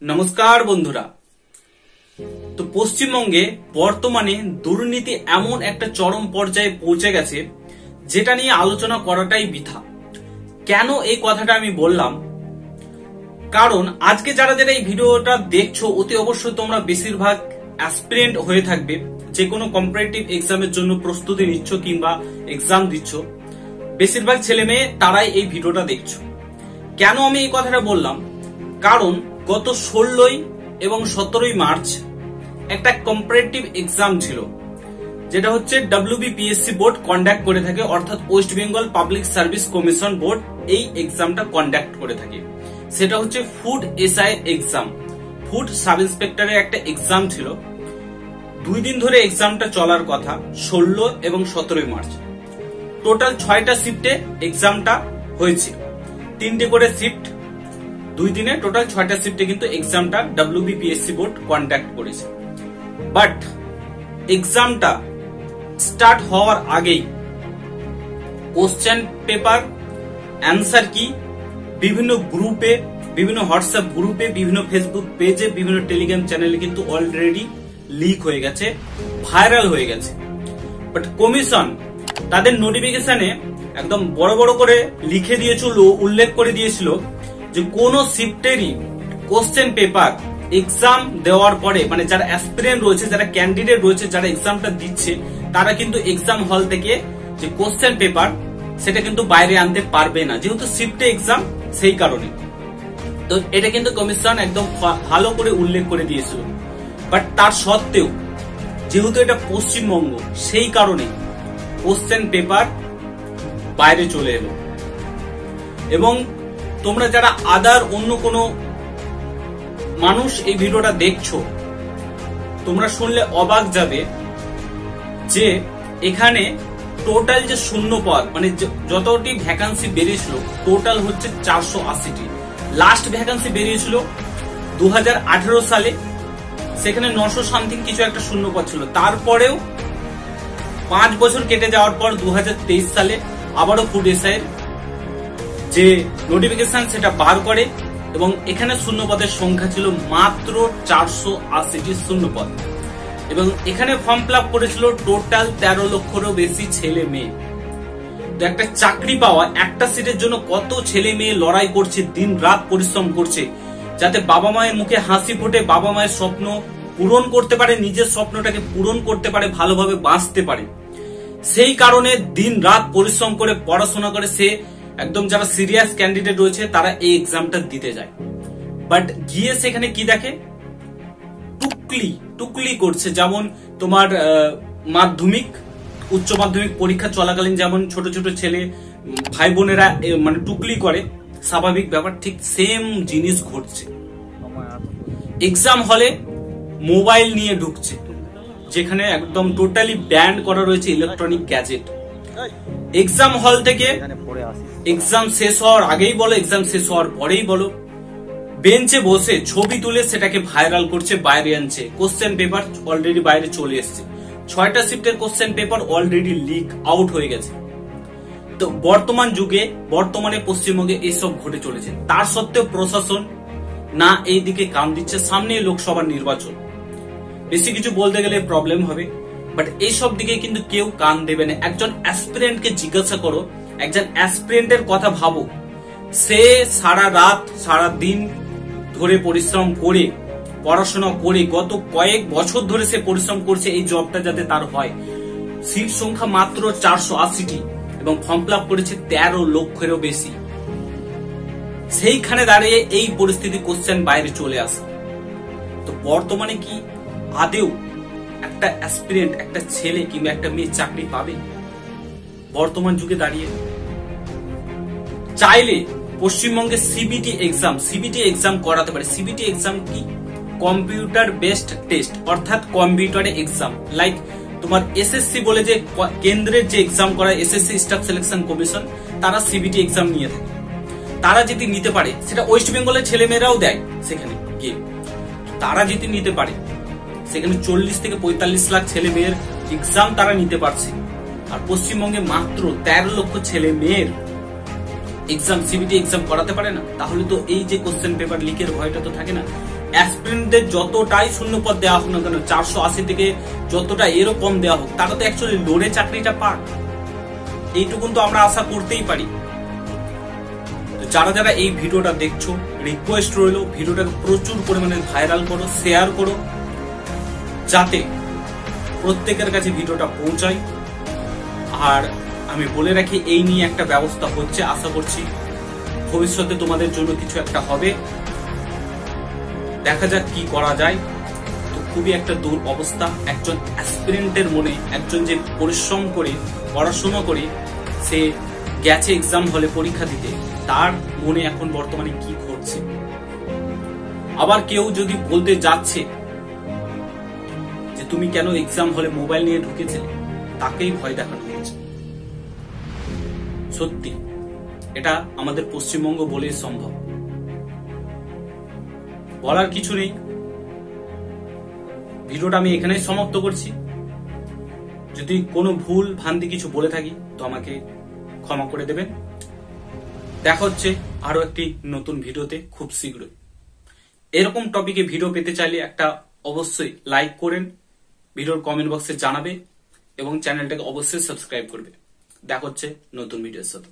নমস্কার বন্ধুরা। তো পশ্চিমবঙ্গে বর্তমানে দুর্নীতি এমন একটা চরম পর্যায়ে পৌঁছে গেছে যেটা নিয়ে আলোচনা করাটাই বৃথা। কেন এই কথাটা আমি বললাম? কারণ আজকে যারা যারা এই ভিডিওটা দেখছো অতি অবশ্যই তোমরা বেশিরভাগ অ্যাসপিরেন্ট হয়ে থাকবে, যে কোনো কম্পারেটিভ এক্সামের জন্য প্রস্তুতি নিচ্ছ কিংবা এক্সাম দিচ্ছ। বেশিরভাগ ছেলে মেয়ে তারাই এই ভিডিওটা দেখছো। কেন আমি এই কথাটা বললাম? কারণ গত 16 এবং 17 মার্চ একটা কম্পারেটিভ এক্সাম ছিল, যেটা হচ্ছে WBPSC বোর্ড কন্ডাক্ট করে থাকে, অর্থাৎ west Bengal public service commission board এই এক্সামটা কন্ডাক্ট করে থাকে। সেটা হচ্ছে food SI exam, food sub ইন্সপেক্টরের একটা এক্সাম ছিল। 2 দিন ধরে এক্সামটা চলার কথা, 16 এবং 17 মার্চ। টোটাল 6টা শিফটে এক্সামটা হয়েছে, 3টে করে শিফট, 2 দিনে টোটাল 6টা শিফটে কিন্তু এক্সামটা WBPSC বোর্ড কন্ডাক্ট করেছে। বাট এক্সামটা স্টার্ট হওয়ার আগেই কোশ্চেন পেপার, অ্যান্সার কি বিভিন্ন গ্রুপে, বিভিন্ন হোয়াটসঅ্যাপ গ্রুপে, বিভিন্ন ফেসবুক পেজে, বিভিন্ন টেলিগ্রাম চ্যানেলে কিন্তু অলরেডি লিক হয়ে গেছে, ভাইরাল হয়ে গেছে। বাট কমিশন তাদের নোটিফিকেশনে একদম বড় বড় করে লিখে দিয়েছিল, উল্লেখ করে দিয়েছিল যে কোন শিফটেরই কোশ্চেন পেপার এক্সাম দেওয়ার পরে, মানে যারা অ্যাসপিরেন্ট রয়েছে, যারা ক্যান্ডিডেট রয়েছে, যারা এক্সামটা দিচ্ছে, তারা কিন্তু এক্সাম হল থেকে যে কোশ্চেন পেপার সেটা কিন্তু বাইরে আনতে পারবে না, যেহেতু শিফটে এক্সাম, সেই কারণে। তো এটা কিন্তু কমিশন একদম ভালো করে উল্লেখ করে দিয়েছিল। বাট তার সত্ত্বেও যেহেতু এটা পশ্চিমবঙ্গ, সেই কারণে কোশ্চেন পেপার বাইরে চলে এলো। এবং তোমরা যারা আদার অন্য কোনো মানুষ এই ভিডিওটা দেখছো, তোমরা শুনলে অবাক যাবে যে এখানে টোটাল যে শূন্য পদ, মানে যতটি ভ্যাকান্সি বেরিয়েছিল টোটাল হচ্ছে 480টি। লাস্ট ভ্যাকান্সি বেরিয়েছিল 2018 সালে, সেখানে 900 সামথিং কিছু একটা শূন্য পদ ছিল। তারপরেও 5 বছর কেটে যাওয়ার পর 2023 সালে আবারও ফুড এসআইয়ের যে নোটিফিকেশন সেটা বার করে, এবং এখানে শূন্য পদের সংখ্যা ছিল মাত্র 480টি শূন্য পদ। এবং এখানে ফর্ম ফিল আপ করেছিল টোটাল 13 লক্ষেরও বেশি ছেলে মেয়ে। তো একটা চাকরি পাওয়া, একটা সিটের জন্য কত ছেলে মেয়ে লড়াই করছে, দিন রাত পরিশ্রম করছে, যাতে বাবা মায়ের মুখে হাসি ফোটে, বাবা মায়ের স্বপ্ন পূরণ করতে পারে, নিজের স্বপ্নটাকে পূরণ করতে পারে, ভালোভাবে বাঁচতে পারে। সেই কারণে দিন রাত পরিশ্রম করে পড়াশোনা করে সে একদম যারা সিরিয়াস ক্যান্ডিডেট রয়েছে তারা এই এক্সামটা দিতে যায়। বাট গিয়ে সেখানে কি দেখে? টুকলি করছে। যেমন তোমার মাধ্যমিক, উচ্চ মাধ্যমিক পরীক্ষা চলাকালীন যেমন ছোট ছোট ছেলে ভাই বোনেরা মানে টুকলি করে, স্বাভাবিক ব্যাপার, ঠিক সেম জিনিস ঘটছে। এক্সাম হলে মোবাইল নিয়ে ঢুকছে, যেখানে একদম টোটালি ব্যান করা রয়েছে ইলেকট্রনিক গ্যাজেট। এক্সাম হল থেকে এক্সাম শেষ হওয়ার আগেই বলো, এক্সাম শেষ হওয়ার পরেই বলো, বেঞ্চে বসে ছবি তুলে সেটাকে ভাইরাল করছে, বাইরে আনছে। কোশ্চেন পেপার অলরেডি বাইরে চলে এসছে, 6টা শিফটের question paper already leak out হয়ে গেছে। তো বর্তমান যুগে, বর্তমানে পশ্চিমবঙ্গে এইসব ঘটে চলেছে। তার সত্ত্বেও প্রশাসন না এই দিকে কান দিচ্ছে। সামনে লোকসভা নির্বাচন, বেশি কিছু বলতে গেলে প্রবলেম হবে, বাট এইসব দিকে কিন্তু কেউ কান দেবে না। একজন অ্যাসপিরেন্টকে জিজ্ঞাসা করো, একজন অ্যাসপিরেন্টের কথা ভাবো, সে সারা রাত সারা দিন ধরে পরিশ্রম করে, পড়াশোনা করে, গত কয়েক বছর ধরে সে পরিশ্রম করছে এই জবটা যাতে তার হয়। সিট সংখ্যা মাত্র 480টি এবং ফর্ম ফিল আপ করেছে 13 লক্ষেরও বেশি। সেইখানে দাঁড়িয়ে এই পরিস্থিতি, কোশ্চেন বাইরে চলে আসে। তো বর্তমানে কি আদেও একটা অ্যাসপিরেন্ট, একটা ছেলে কিংবা একটা মেয়ে চাকরি পাবে? বর্তমান যুগে দাঁড়িয়ে চাইলে পশ্চিমবঙ্গে সিবিটি এক্সাম করাতে পারে। সিবিটি এক্সাম কি? কম্পিউটার বেসড টেস্ট, অর্থাৎ কম্পিউটারে এক্সাম। লাইক তোমার এসএসসি বলে যে কেন্দ্রের যে এক্সাম করা, এসএসসি স্টাফ সিলেকশন কমিশন, তারা সিবিটি এক্সাম নিয়ে থাকে। তারা যদি নিতে পারে, সেটা ওয়েস্ট বেঙ্গলের ছেলেমেয়েরাও দেয় সেখানে গিয়ে, তারা যদি নিতে পারে, সেখানে 40 থেকে 45 লাখ ছেলে মেয়ের এক্সাম তারা নিতে পারছে। আর পশ্চিমবঙ্গে মাত্র 13 লক্ষ ছেলে মেয়ের এক্সাম সিবিটি এক্সাম করাতে পারে না, তাহলে তো এই যে কোশ্চেন পেপার লিকের ভয়টা তো থাকে না। অ্যাসপিরেন্টদের যতটাই শূন্যপদ দেওয়া হোক না কেন, 480 থেকে যতটা এরও কম দেওয়া হোক, তারা তো অ্যাকচুয়ালি লড়ে চাকরিটা পাক, এইটুকুন তো আমরা আশা করতেই পারি। যারা যারা এই ভিডিওটা দেখছো, রিকোয়েস্ট রইল ভিডিওটাকে প্রচুর পরিমাণে ভাইরাল করো, শেয়ার করো, যাতে প্রত্যেকের কাছে ভিডিওটা পৌঁছায়। আর আমি বলে রাখি, এই নিয়ে একটা ব্যবস্থা হচ্ছে, আশা করছি ভবিষ্যতে তোমাদের জন্য কিছু একটা হবে, দেখা যাক কি করা যায়। তো খুবই একটা দূর অবস্থা একজন অ্যাসপিরেন্টের মনে, একজন যে পরিশ্রম করে পড়াশোনা করে সে গেছে এক্সাম হলে পরীক্ষা দিতে, তার মনে এখন বর্তমানে কি ঘটছে। আবার কেউ যদি বলতে যাচ্ছে যে তুমি কেন এক্সাম হলে মোবাইল নিয়ে ঢুকেছিলে, তাকেই ভয় দেখানো হয়েছে। সত্যি এটা আমাদের পশ্চিমবঙ্গ বলেই সম্ভব, বলার কিছু নেই। ভিডিওটা আমি এখানেই সমাপ্ত করছি। যদি কোনো ভুল ভ্রান্তি কিছু বলে থাকি তো আমাকে ক্ষমা করে দেবেন। দেখা হচ্ছে আরো একটি নতুন ভিডিওতে খুব শীঘ্রই। এরকম টপিকে ভিডিও পেতে চাইলে একটা অবশ্যই লাইক করেন, ভিডিওর কমেন্ট বক্সে জানাবে এবং চ্যানেলটাকে অবশ্যই সাবস্ক্রাইব করবে। দেখা হচ্ছে নতুন ভিডিওর সাথে।